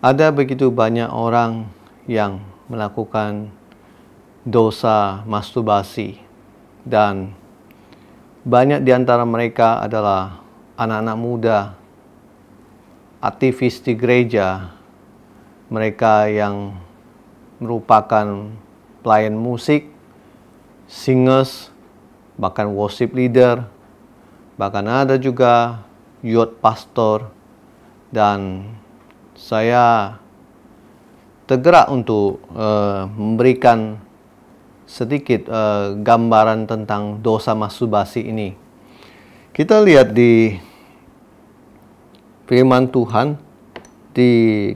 Ada begitu banyak orang yang melakukan dosa masturbasi, dan banyak di antara mereka adalah anak-anak muda, aktivis di gereja, mereka yang merupakan pelayan musik, singers, bahkan worship leader, bahkan ada juga youth pastor. Dan saya tergerak untuk memberikan sedikit gambaran tentang dosa masturbasi ini. Kita lihat di firman Tuhan di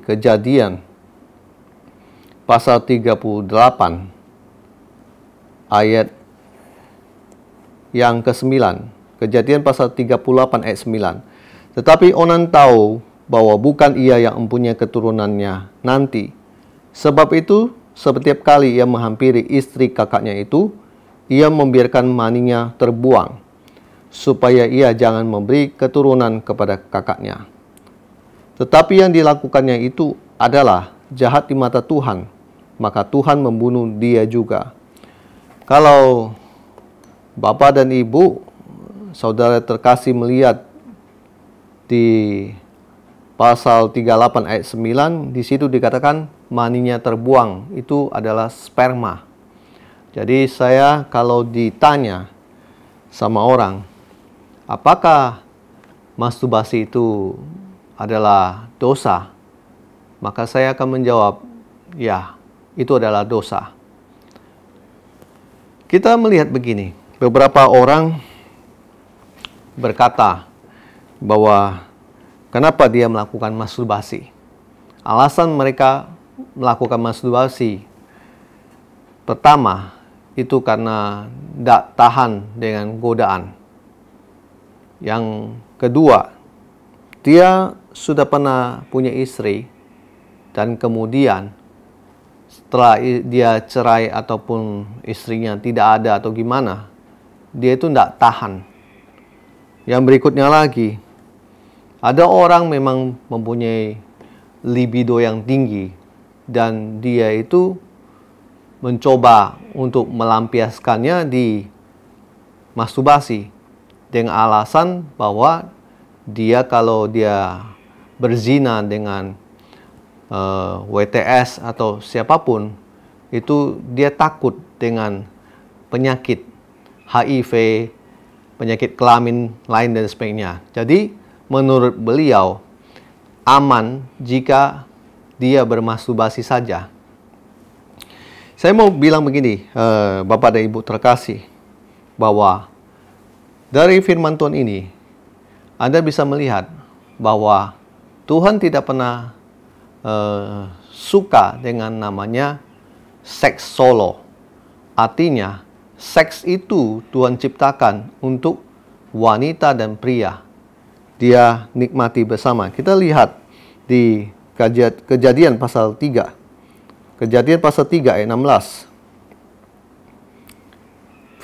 Kejadian pasal 38 ayat yang ke-9. Kejadian pasal 38 ayat 9. Tetapi Onan tahu bahwa bukan ia yang mempunyai keturunannya nanti. Sebab itu, setiap kali ia menghampiri istri kakaknya itu, ia membiarkan maninya terbuang, supaya ia jangan memberi keturunan kepada kakaknya. Tetapi yang dilakukannya itu adalah jahat di mata Tuhan, maka Tuhan membunuh dia juga. Kalau Bapak dan Ibu, saudara terkasih, melihat di pasal 38 ayat 9, di situ dikatakan maninya terbuang, itu adalah sperma. Jadi saya kalau ditanya sama orang, apakah masturbasi itu adalah dosa? Maka saya akan menjawab, ya, itu adalah dosa. Kita melihat begini, beberapa orang berkata bahwa kenapa dia melakukan masturbasi. Alasan mereka melakukan masturbasi, pertama, itu karena tidak tahan dengan godaan. Yang kedua, dia sudah pernah punya istri, dan kemudian setelah dia cerai ataupun istrinya tidak ada atau gimana, dia itu tidak tahan. Yang berikutnya lagi, ada orang memang mempunyai libido yang tinggi, dan dia itu mencoba untuk melampiaskannya di masturbasi dengan alasan bahwa kalau dia berzina dengan WTS atau siapapun, itu dia takut dengan penyakit HIV, penyakit kelamin lain dan sebagainya. Jadi menurut beliau aman jika dia bermasturbasi saja. Saya mau bilang begini, Bapak dan Ibu terkasih, bahwa dari firman Tuhan ini Anda bisa melihat bahwa Tuhan tidak pernah suka dengan namanya seks solo. Artinya, seks itu Tuhan ciptakan untuk wanita dan pria. Dia nikmati bersama. Kita lihat di Kejadian pasal 3. Kejadian pasal 3 ayat 16.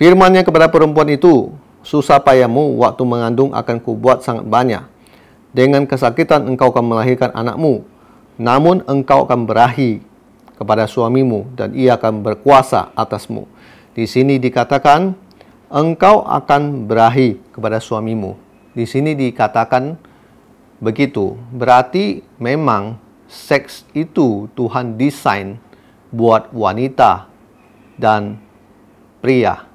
Firman-Nya kepada perempuan itu, susah payahmu waktu mengandung akan kubuat sangat banyak. Dengan kesakitan engkau akan melahirkan anakmu. Namun engkau akan berahi kepada suamimu, dan ia akan berkuasa atasmu. Di sini dikatakan, engkau akan berahi kepada suamimu. Di sini dikatakan begitu. Berarti memang seks itu Tuhan desain buat wanita dan pria.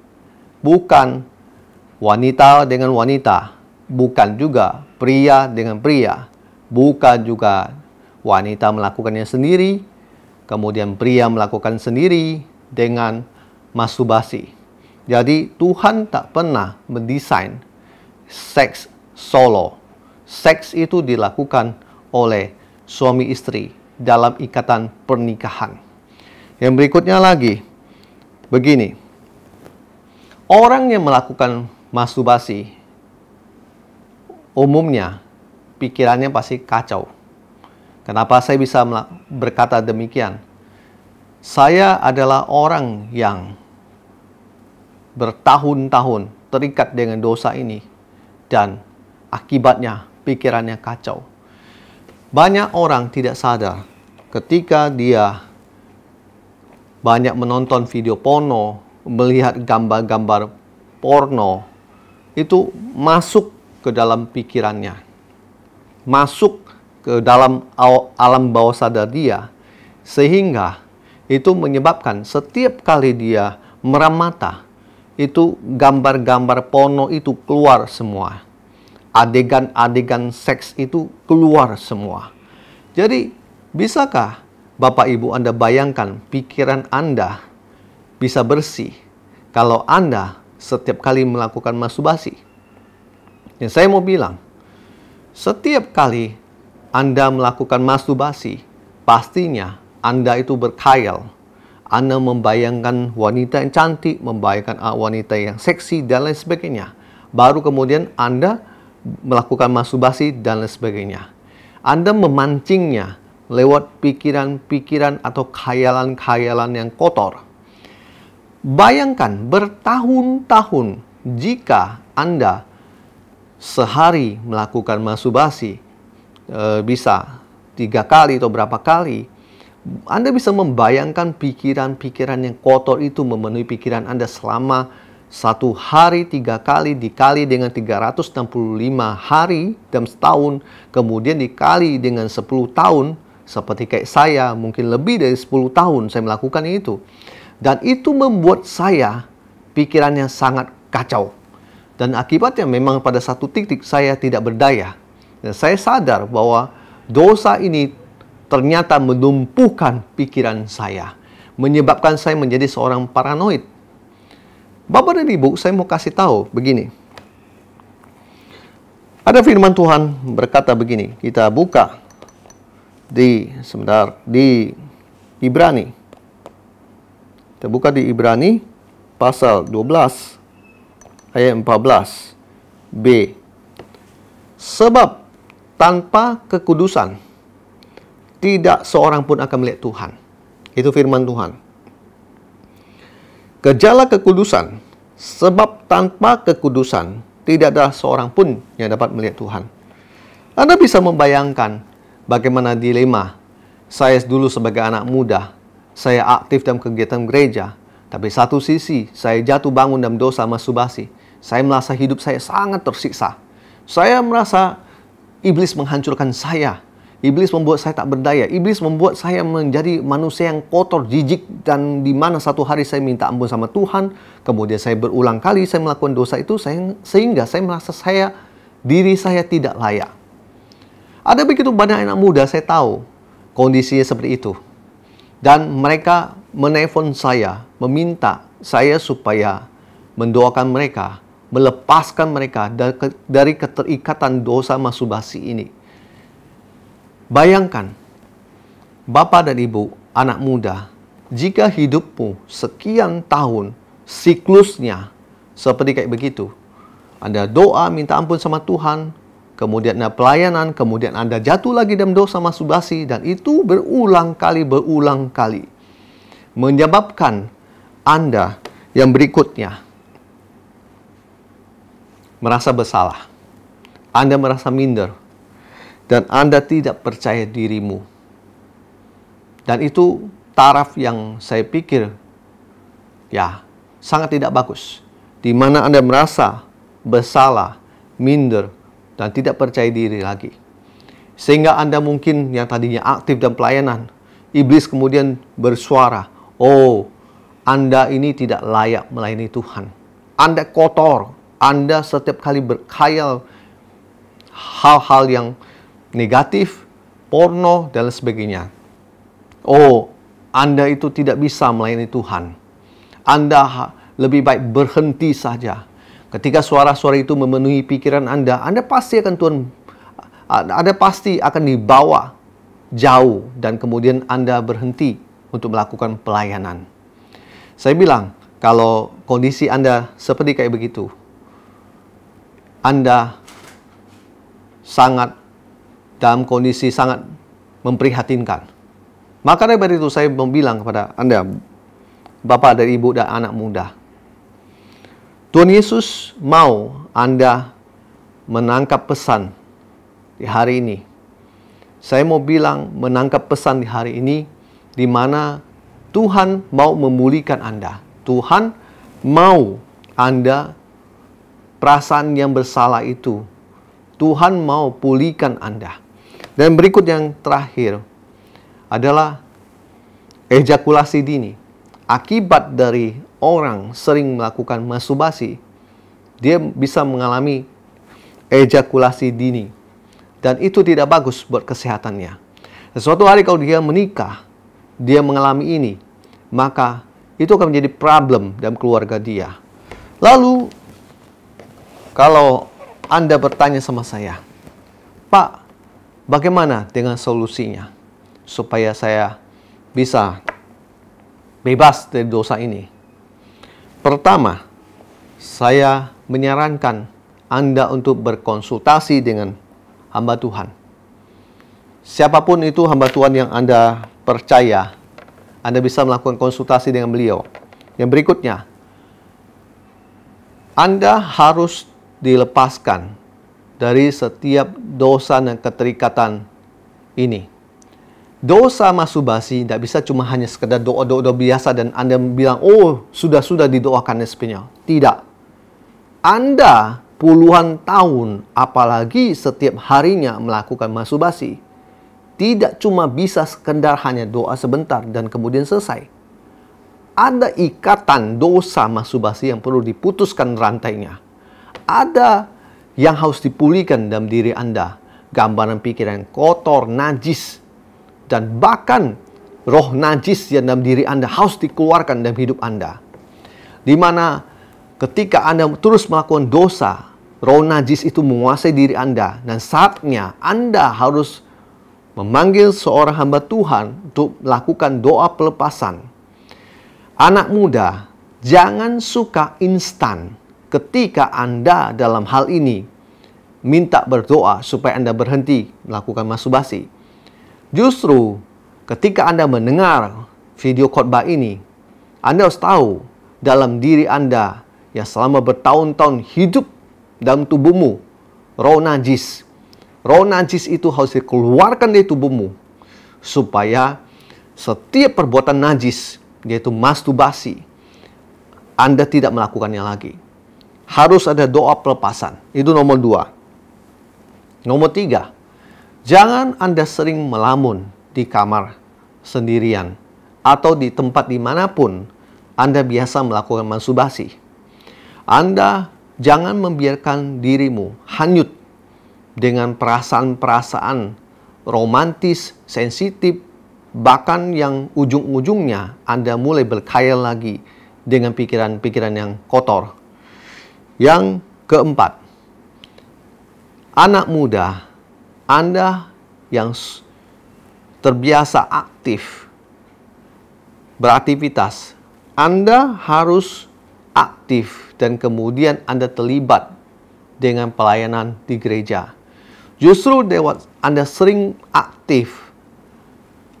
Bukan wanita dengan wanita. Bukan juga pria dengan pria. Bukan juga wanita melakukannya sendiri, kemudian pria melakukan sendiri dengan masturbasi. Jadi Tuhan tak pernah mendesain seks solo. Seks itu dilakukan oleh suami istri dalam ikatan pernikahan. Yang berikutnya lagi, begini. Orang yang melakukan masturbasi, umumnya pikirannya pasti kacau. Kenapa saya bisa berkata demikian? Saya adalah orang yang bertahun-tahun terikat dengan dosa ini, dan akibatnya pikirannya kacau. Banyak orang tidak sadar ketika dia banyak menonton video porno, melihat gambar-gambar porno, itu masuk ke dalam pikirannya, masuk ke dalam alam bawah sadar dia, sehingga itu menyebabkan setiap kali dia meram mata, itu gambar-gambar porno itu keluar semua. Adegan-adegan seks itu keluar semua. Jadi, bisakah Bapak Ibu Anda bayangkan pikiran Anda bisa bersih kalau Anda setiap kali melakukan masturbasi? Dan saya mau bilang, setiap kali Anda melakukan masturbasi, pastinya Anda itu berkhayal. Anda membayangkan wanita yang cantik, membayangkan wanita yang seksi, dan lain sebagainya. Baru kemudian Anda melakukan masturbasi dan lain sebagainya. Anda memancingnya lewat pikiran-pikiran atau khayalan-khayalan yang kotor. Bayangkan bertahun-tahun jika Anda sehari melakukan masturbasi, bisa 3 kali atau berapa kali, Anda bisa membayangkan pikiran-pikiran yang kotor itu memenuhi pikiran Anda selama 1 hari 3 kali dikali dengan 365 hari dalam setahun, kemudian dikali dengan 10 tahun, seperti kayak saya, mungkin lebih dari 10 tahun saya melakukan itu. Dan itu membuat saya pikirannya sangat kacau. Dan akibatnya memang pada satu titik saya tidak berdaya. Dan saya sadar bahwa dosa ini ternyata menumpukan pikiran saya, menyebabkan saya menjadi seorang paranoid. Bapak dan Ibu, saya mau kasih tahu begini. Ada firman Tuhan berkata begini, kita buka di Ibrani. Kita buka di Ibrani pasal 12 ayat 14b. Sebab tanpa kekudusan tidak seorang pun akan melihat Tuhan. Itu firman Tuhan. Gejala kekudusan, sebab tanpa kekudusan tidak ada seorang pun yang dapat melihat Tuhan. Anda bisa membayangkan bagaimana dilema. Saya dulu sebagai anak muda, saya aktif dalam kegiatan gereja, tapi satu sisi saya jatuh bangun dalam dosa masturbasi. Saya merasa hidup saya sangat tersiksa. Saya merasa iblis menghancurkan saya. Iblis membuat saya tak berdaya. Iblis membuat saya menjadi manusia yang kotor, jijik, dan di mana satu hari saya minta ampun sama Tuhan, kemudian saya berulang kali saya melakukan dosa itu, sehingga saya merasa diri saya tidak layak. Ada begitu banyak anak muda saya tahu kondisinya seperti itu. Dan mereka menelpon saya, meminta saya supaya mendoakan mereka, melepaskan mereka dari keterikatan dosa masturbasi ini. Bayangkan, Bapak dan Ibu, anak muda, jika hidupmu sekian tahun, siklusnya seperti kayak begitu. Anda doa, minta ampun sama Tuhan, kemudian Anda pelayanan, kemudian Anda jatuh lagi dalam dosa masturbasi, dan itu berulang kali, menyebabkan Anda yang berikutnya merasa bersalah. Anda merasa minder. Dan Anda tidak percaya dirimu. Dan itu taraf yang saya pikir, ya, sangat tidak bagus. Di mana Anda merasa bersalah, minder, dan tidak percaya diri lagi. Sehingga Anda mungkin yang tadinya aktif dalam pelayanan, iblis kemudian bersuara, oh, Anda ini tidak layak melayani Tuhan. Anda kotor. Anda setiap kali berkhayal hal-hal yang negatif, porno, dan sebagainya. Oh, Anda itu tidak bisa melayani Tuhan. Anda lebih baik berhenti saja. Ketika suara-suara itu memenuhi pikiran Anda pasti akan dibawa jauh, dan kemudian Anda berhenti untuk melakukan pelayanan. Saya bilang, kalau kondisi Anda seperti kayak begitu, Anda dalam kondisi sangat memprihatinkan. Maka dari itu saya bilang kepada Anda, Bapak dan Ibu dan anak muda, Tuhan Yesus mau Anda menangkap pesan di hari ini. saya mau bilang, menangkap pesan di hari ini, di mana Tuhan mau memulihkan Anda. Tuhan mau Anda perasaan yang bersalah itu. Tuhan mau pulihkan Anda. Dan berikut yang terakhir adalah ejakulasi dini. Akibat dari orang sering melakukan masturbasi, dia bisa mengalami ejakulasi dini. Dan itu tidak bagus buat kesehatannya. Dan suatu hari kalau dia menikah, dia mengalami ini, maka itu akan menjadi problem dalam keluarga dia. Lalu, kalau Anda bertanya sama saya, Pak, bagaimana dengan solusinya supaya saya bisa bebas dari dosa ini? Pertama, saya menyarankan Anda untuk berkonsultasi dengan hamba Tuhan. Siapapun itu hamba Tuhan yang Anda percaya, Anda bisa melakukan konsultasi dengan beliau. Yang berikutnya, Anda harus dilepaskan dari setiap dosa dan keterikatan ini. Dosa masturbasi tidak bisa cuma hanya sekedar doa-doa biasa dan Anda bilang, oh sudah didoakan sepenuhnya. Tidak. Anda puluhan tahun, apalagi setiap harinya melakukan masturbasi, tidak cuma bisa sekedar hanya doa sebentar dan kemudian selesai. Ada ikatan dosa masturbasi yang perlu diputuskan rantainya. Ada yang harus dipulihkan dalam diri Anda. Gambaran pikiran kotor, najis, dan bahkan roh najis yang dalam diri Anda harus dikeluarkan dalam hidup Anda. Di mana ketika Anda terus melakukan dosa, roh najis itu menguasai diri Anda. Dan saatnya Anda harus memanggil seorang hamba Tuhan untuk melakukan doa pelepasan. Anak muda, jangan suka instan ketika Anda dalam hal ini minta berdoa supaya Anda berhenti melakukan masturbasi. Justru ketika Anda mendengar video khotbah ini, Anda harus tahu dalam diri Anda yang selama bertahun-tahun hidup dalam tubuhmu roh najis. Roh najis itu harus dikeluarkan dari tubuhmu supaya setiap perbuatan najis, yaitu masturbasi, Anda tidak melakukannya lagi. Harus ada doa pelepasan. Itu nomor 2. Nomor 3, jangan Anda sering melamun di kamar sendirian atau di tempat dimanapun Anda biasa melakukan masturbasi. Anda jangan membiarkan dirimu hanyut dengan perasaan-perasaan romantis, sensitif, bahkan yang ujung-ujungnya Anda mulai berkhayal lagi dengan pikiran-pikiran yang kotor. Yang keempat, anak muda, Anda yang terbiasa aktif beraktivitas, Anda harus aktif dan kemudian Anda terlibat dengan pelayanan di gereja. Justru lewat Anda sering aktif,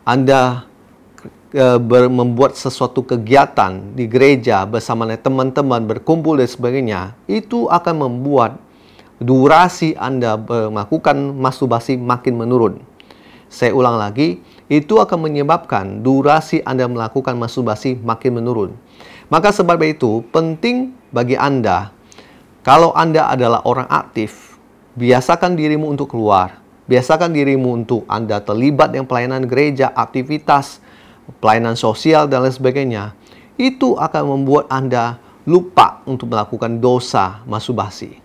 Anda membuat sesuatu kegiatan di gereja bersama teman-teman, berkumpul dan sebagainya, itu akan membuat durasi Anda melakukan masturbasi makin menurun. Saya ulang lagi, itu akan menyebabkan durasi Anda melakukan masturbasi makin menurun. Maka sebab itu penting bagi Anda, kalau Anda adalah orang aktif, biasakan dirimu untuk keluar. Biasakan dirimu untuk Anda terlibat dengan pelayanan gereja, aktivitas, pelayanan sosial, dan lain sebagainya. Itu akan membuat Anda lupa untuk melakukan dosa masturbasi.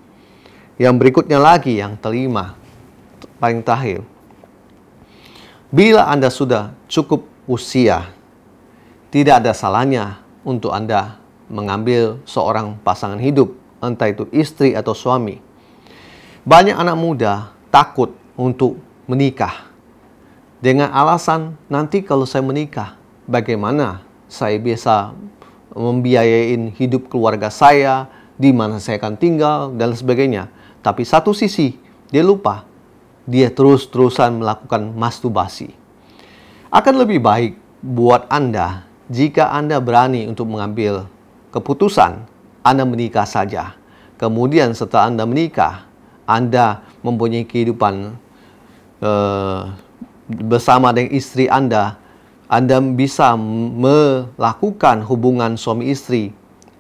Yang berikutnya lagi, yang kelima, paling terakhir. Bila Anda sudah cukup usia, tidak ada salahnya untuk Anda mengambil seorang pasangan hidup, entah itu istri atau suami. Banyak anak muda takut untuk menikah dengan alasan, nanti kalau saya menikah, bagaimana saya bisa membiayain hidup keluarga saya, di mana saya akan tinggal, dan sebagainya. Tapi satu sisi, dia lupa, dia terus-terusan melakukan masturbasi. Akan lebih baik buat Anda jika Anda berani untuk mengambil keputusan, Anda menikah saja. Kemudian setelah Anda menikah, Anda mempunyai kehidupan bersama dengan istri Anda bisa melakukan hubungan suami istri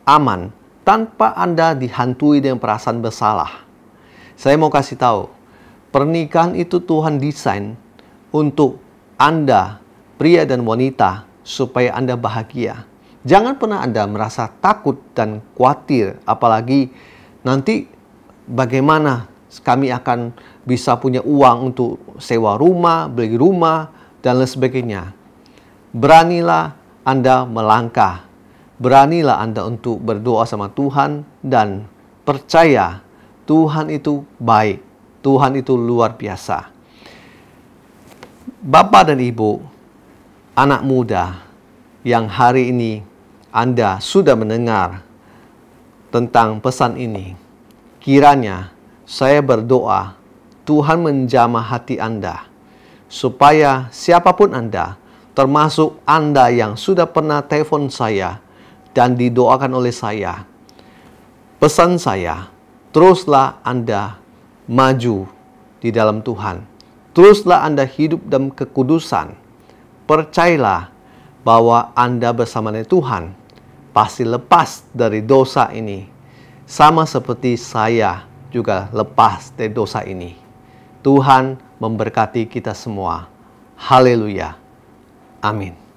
aman tanpa Anda dihantui dengan perasaan bersalah. Saya mau kasih tahu, pernikahan itu Tuhan desain untuk Anda, pria dan wanita, supaya Anda bahagia. Jangan pernah Anda merasa takut dan khawatir, apalagi nanti bagaimana kami akan bisa punya uang untuk sewa rumah, beli rumah, dan lain sebagainya. Beranilah Anda melangkah. Beranilah Anda untuk berdoa sama Tuhan dan percaya Tuhan itu baik. Tuhan itu luar biasa. Bapak dan Ibu, anak muda yang hari ini Anda sudah mendengar tentang pesan ini, kiranya saya berdoa Tuhan menjamah hati Anda, supaya siapapun Anda, termasuk Anda yang sudah pernah telepon saya dan didoakan oleh saya, pesan saya, teruslah Anda maju di dalam Tuhan. Teruslah Anda hidup dalam kekudusan. Percayalah bahwa Anda bersama dengan Tuhan pasti lepas dari dosa ini. Sama seperti saya juga lepas dari dosa ini. Tuhan memberkati kita semua. Haleluya. Amin.